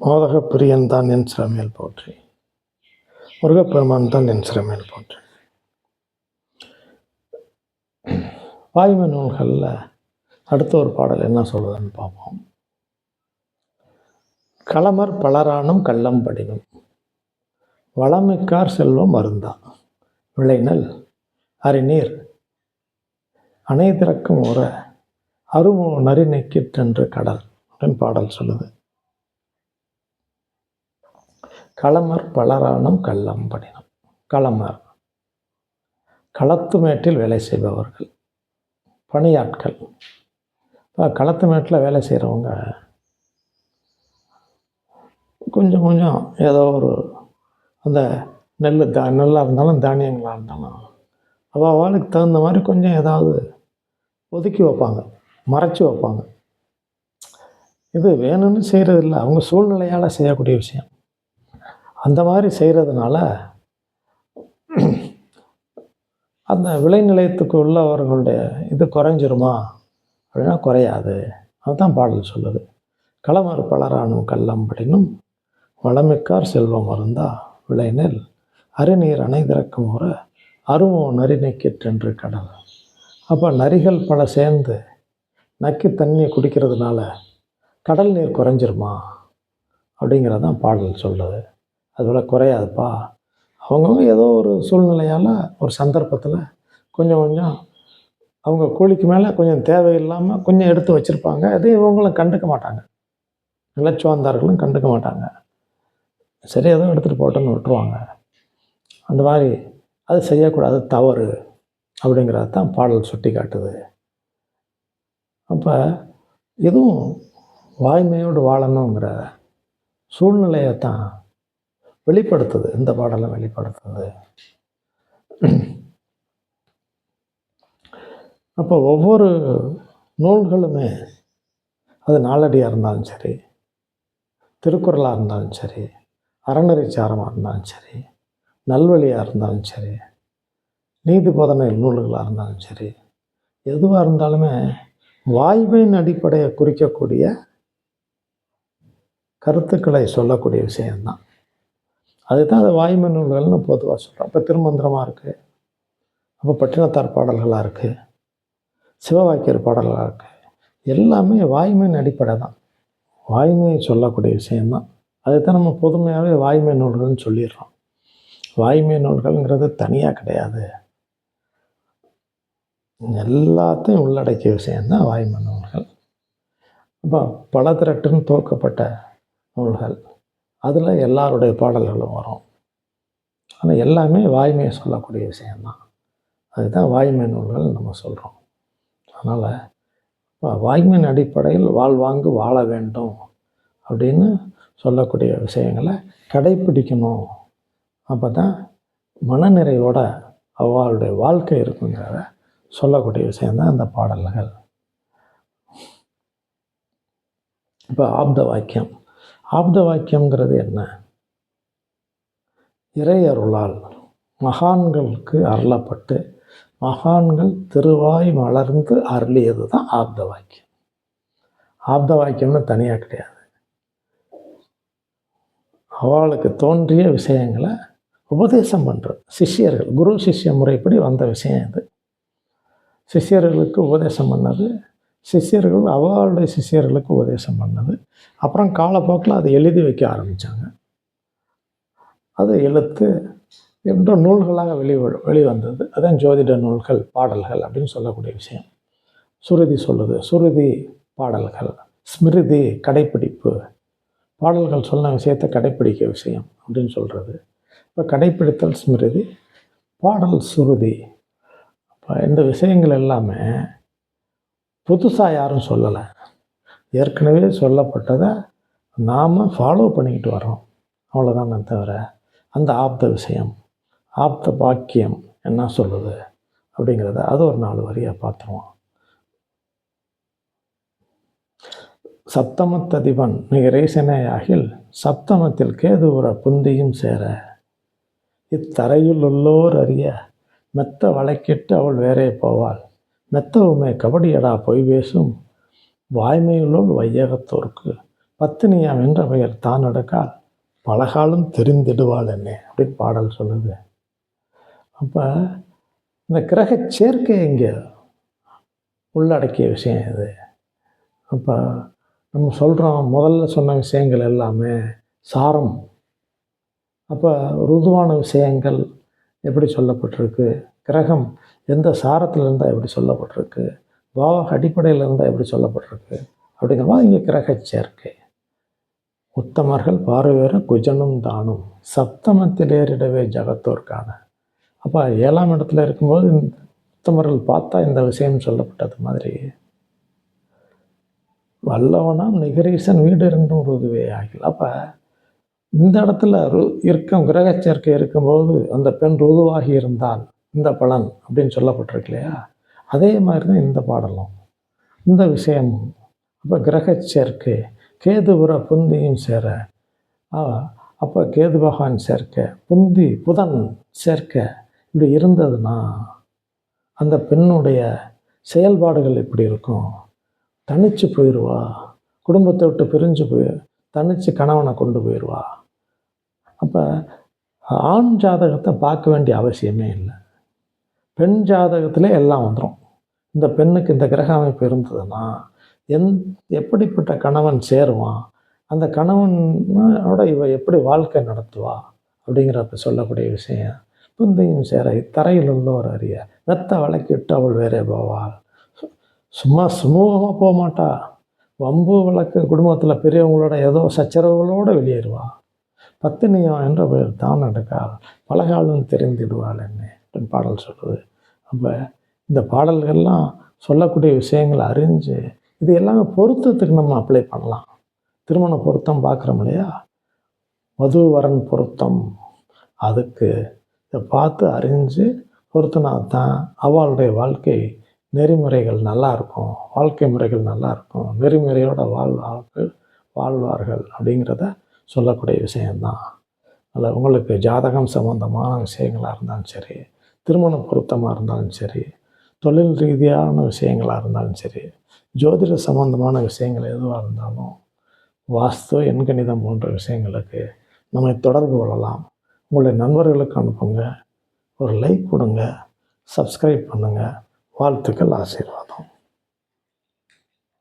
மோதகப் பிரியன் தான் என் சிறமேல் போற்றி. முருகப்பெருமான் தான் என் சிறமேல் போற்றி. வாய்மை நூல்களில் அடுத்த ஒரு பாடல் என்ன சொல்லுதுன்னு பார்ப்போம். களமர் பலரானும் கள்ளம் படினும் வளமிக்கார் செல்வம் மருந்தா விளைநல் அறிநீர் அணை திறக்கும் உற அருமோ நரி நெக்கிற்றென்று கடல் அப்படின்னு பாடல் சொல்லுது. களமர் பலரானும் கள்ளம் படினும். களமர் களத்து மேட்டில் வேலை செய்பவர்கள், பணியாட்கள். இப்போ களத்து மேட்டில் வேலை செய்கிறவங்க கொஞ்சம் கொஞ்சம் ஏதோ ஒரு அந்த நெல்லாக இருந்தாலும் தானியங்களாக இருந்தாலும் அவளுக்கு தகுந்த மாதிரி கொஞ்சம் ஏதாவது ஒதுக்கி வைப்பாங்க, மறைச்சி வைப்பாங்க. இது வேணும்னு செய்கிறது இல்லை, அவங்க சூழ்நிலையால் செய்யக்கூடிய விஷயம். அந்த மாதிரி செய்கிறதுனால அந்த விளைநிலையத்துக்கு உள்ளவர்களுடைய இது குறைஞ்சிருமா அப்படின்னா குறையாது. அதுதான் பாடல் சொல்லுது. களமர் பலரானும் கள்ளம் படினும் வளமிக்கார் செல்வம் மருந்தா விளைநெல் அரிநீர் அணை திறக்கும் முறை அருமோ நரி நெக்கிற்றென்று கடல். அப்போ நரிகள் பல சேர்ந்து நக்கி தண்ணி குடிக்கிறதுனால கடல் நீர் குறைஞ்சிருமா அப்படிங்கிறதான் பாடல் சொல்லுது. அதுபோல் குறையாதுப்பா. அவங்கவுங்க ஏதோ ஒரு சூழ்நிலையால் ஒரு சந்தர்ப்பத்தில் கொஞ்சம் கொஞ்சம் அவங்க கூலிக்கு மேலே கொஞ்சம் தேவையில்லாமல் கொஞ்சம் எடுத்து வச்சுருப்பாங்க. அது இவங்களும் கண்டுக்க மாட்டாங்க, நிலச்சுவாந்தார்களும் கண்டுக்க மாட்டாங்க. சரி ஏதோ எடுத்துகிட்டு போட்டோன்னு விட்டுருவாங்க. அந்த மாதிரி அது செய்யக்கூடாது, தவறு அப்படிங்கிறது தான் பாடல் சுட்டி காட்டுது. அப்போ எதுவும் வாய்மையோடு வாழணுங்கிற சூழ்நிலையை தான் வெளிப்படுத்துது, இந்த பாடலை வெளிப்படுத்துது. அப்போ ஒவ்வொரு நூல்களுமே அது நாலடியாக இருந்தாலும் சரி, திருக்குறளாக இருந்தாலும் சரி, அறநெறிச்சாரமாக இருந்தாலும் சரி, நல்வழியாக இருந்தாலும் சரி, நீதி போதனை நூல்களாக இருந்தாலும் சரி, எதுவாக இருந்தாலுமே வாய்மையின் அடிப்படையை குறிக்கக்கூடிய கருத்துக்களை சொல்லக்கூடிய விஷயம்தான். அதுதான் அது வாய்மை நூல்கள்னு பொதுவாக சொல்கிறோம். இப்போ திருமந்திரமாக இருக்குது, அப்போ பட்டினத்தார் பாடல்களாக இருக்குது, சிவவாக்கியர் பாடல்களாக இருக்குது. எல்லாமே வாய்மையின் அடிப்படை தான், வாய்மையை சொல்லக்கூடிய விஷயந்தான். அதுதான் நம்ம பொதுமையாகவே வாய்மை நூல்கள்னு சொல்லிடுறோம். வாய்மை நூல்கள்ங்கிறது தனியாக கிடையாது, எல்லாத்தையும் உள்ளடக்கிய விஷயந்தான் வாய்மை நூல்கள். அப்போ பல திரட்டுன்னு துவக்கப்பட்ட நூல்கள், அதில் எல்லாருடைய பாடல்களும் வரும். ஆனால் எல்லாமே வாய்மையை சொல்லக்கூடிய விஷயந்தான். அதுதான் வாய்மை நூல்கள் நம்ம சொல்கிறோம். அதனால் வாய்மையின் அடிப்படையில் வாழ்வாங்கு வாழ வேண்டும் அப்படின்னு சொல்லக்கூடிய விஷயங்களை கடைப்பிடிக்கணும். அப்போ தான் மனநிறைவோட அவளுடைய வாழ்க்கை இருக்குங்கிறத சொல்லக்கூடிய விஷயந்தான் அந்த பாடல்கள். இப்போ ஆப்த வாக்கியம். ஆப்த வாக்கியங்கிறது என்ன? இறையருளால் மகான்களுக்கு அருளப்பட்டு மகான்கள் திருவாய் மலர்ந்து அருளியது தான் ஆப்த வாக்கியம். ஆப்த வாக்கியம்னு தனியாக கிடையாது. அவளுக்கு தோன்றிய விஷயங்களை உபதேசம் பண்ணுறது சிஷ்யர்கள், குரு சிஷ்ய முறைப்படி வந்த விஷயம் இது. சிஷ்யர்களுக்கு உபதேசம் பண்ணது, சிஷ்யர்கள் அவளுடைய சிஷ்யர்களுக்கு உபதேசம் பண்ணது. அப்புறம் காலப்போக்கில் அதை எழுதி வைக்க ஆரம்பித்தாங்க. அது எழுத்து என்ற நூல்களாக வெளிவந்தது. அதான் ஜோதிட நூல்கள், பாடல்கள் அப்படின்னு சொல்லக்கூடிய விஷயம். சுருதி சொல்லுது, சுருதி பாடல்கள், ஸ்மிருதி கடைப்பிடிப்பு, பாடல்கள் சொன்ன விஷயத்தை கடைப்பிடிக்க விஷயம் அப்படின்னு சொல்கிறது. இப்போ கடைப்பிடித்தல் ஸ்மிருதி, பாடல் சுருதி. இப்போ இந்த விஷயங்கள் எல்லாமே புதுசாக யாரும் சொல்லலை, ஏற்கனவே சொல்லப்பட்டதை நாம் ஃபாலோ பண்ணிக்கிட்டு வரோம், அவ்வளோதானே தவிர அந்த ஆப்த விஷயம், ஆப்த பாக்கியம் என்ன சொல்லுது அப்படிங்கிறத அது ஒரு 4 வரியாக பார்த்துருவோம். சப்தமத்ததிபன் நிகரேசனையாகில் சப்தமத்தில் கேதுவுற புந்தியும் சேர இத்தரையில் உள்ளோர் அறிய மெத்த வழக்கிட்டு அவள் வேறே போவாள் மெத்தவுமே கபடியடா பொய் பேசும் வாய்மையுள்ளோள் வையகத்தோர்க்கு பத்தினியாம் என்ற பெயர் தான் எடுக்கால் பலகாலும் தெரிந்திடுவாள் என்னே அப்படின்னு பாடல் சொல்லுது. அப்போ இந்த கிரக சேர்க்கை இங்கே உள்ளடக்கிய விஷயம் இது. அப்போ நம்ம சொல்கிறோம் முதல்ல சொன்ன விஷயங்கள் எல்லாமே சாரம். அப்போ ருதுவான விஷயங்கள் எப்படி சொல்லப்பட்டிருக்கு, கிரகம் எந்த சாரத்தில் இருந்தால் எப்படி சொல்லப்பட்டிருக்கு, பாவக அடிப்படையில் இருந்தால் எப்படி சொல்லப்பட்டிருக்கு அப்படிங்கிறதா இங்கே கிரக சேர்க்கை. உத்தமர்கள் பார்வையற குஜனும் தானும் சப்தமத்தில் ஏறிடவே ஜகத்தோர்க்கான. அப்போ 7ஆம் இடத்துல இருக்கும்போது உத்தமர்கள் பார்த்தா இந்த விஷயம் சொல்லப்பட்டது மாதிரி, வல்லவனாம் நிகரீசன் வீடு இரண்டும் ருதுவே ஆகில். அப்போ இந்த இடத்துல இருக்கும் கிரக சேர்க்கை இருக்கும்போது அந்த பெண் ருதுவாகி இருந்தால் இந்த பலன் அப்படின்னு சொல்லப்பட்டிருக்கு இல்லையா, அதே மாதிரி தான் இந்த பாடலும் இந்த விஷயமும். அப்போ கிரக சேர்க்கை கேதுபுர புந்தியும் சேர, அப்போ கேது பகவான் சேர்க்க புந்தி புதன் சேர்க்க இப்படி இருந்ததுன்னா அந்த பெண்ணுடைய செயல்பாடுகள் எப்படி இருக்கும், தனிச்சு போயிடுவா, குடும்பத்தை விட்டு பிரிஞ்சு தனிச்சு கணவனை கொண்டு போயிடுவா. அப்போ ஆண் ஜாதகத்தை பார்க்க வேண்டிய அவசியமே இல்லை, பெண் ஜாதகத்திலே எல்லாம் வந்துடும். இந்த பெண்ணுக்கு இந்த கிரக அமைப்பு இருந்ததுன்னா எப்படிப்பட்ட கணவன் சேருவான், அந்த கணவனோட இவ எப்படி வாழ்க்கை நடத்துவா அப்படிங்கிறத சொல்லக்கூடிய விஷயம். புந்தையும் சேர தரையில் உள்ளவர் அறிய மெத்த வழக்கிட்டு அவள் வேறே போவாள். சும்மா சுமூகமாக போக மாட்டா, வம்பு வழக்கு குடும்பத்தில் பெரியவங்களோட ஏதோ சச்சரவுகளோடு வெளியேறுவா. பத்தினியம் என்ற பெயர் தான் எடுக்கால் பலகாலும் தெரிந்திடுவாள் என்ன அப்படின்னு பாடல் சொல்லுது. அப்போ இந்த பாடல்கள்லாம் சொல்லக்கூடிய விஷயங்களை அறிஞ்சு இது எல்லாமே பொருத்தத்துக்கு நம்ம அப்ளை பண்ணலாம். திருமண பொருத்தம் பார்க்குறோம் இல்லையா, வധു வரன் பொருத்தம், அதுக்கு இதை பார்த்து அறிஞ்சு பொருத்தினா தான் அவளுடைய வாழ்க்கை நெறிமுறைகள் நல்லாயிருக்கும், வாழ்க்கை முறைகள் நல்லாயிருக்கும், நெறிமுறையோட வாழ்வார்கள் அப்படிங்கிறத சொல்லக்கூடிய விஷயந்தான். அதில் உங்களுக்கு ஜாதகம் சம்பந்தமான விஷயங்களாக இருந்தாலும் சரி, திருமண பொருத்தமாக இருந்தாலும் சரி, தொழில் ரீதியான விஷயங்களாக இருந்தாலும் சரி, ஜோதிட சம்பந்தமான விஷயங்கள் எதுவாக இருந்தாலும், வாஸ்து எண்கணிதம் போன்ற விஷயங்களுக்கு நம்மை தொடர்பு கொள்ளலாம். உங்களுடைய நண்பர்களுக்கு அனுப்புங்க, ஒரு லைக் கொடுங்க, சப்ஸ்கிரைப் பண்ணுங்கள். வாழ்த்துக்கள், ஆசீர்வாதம்.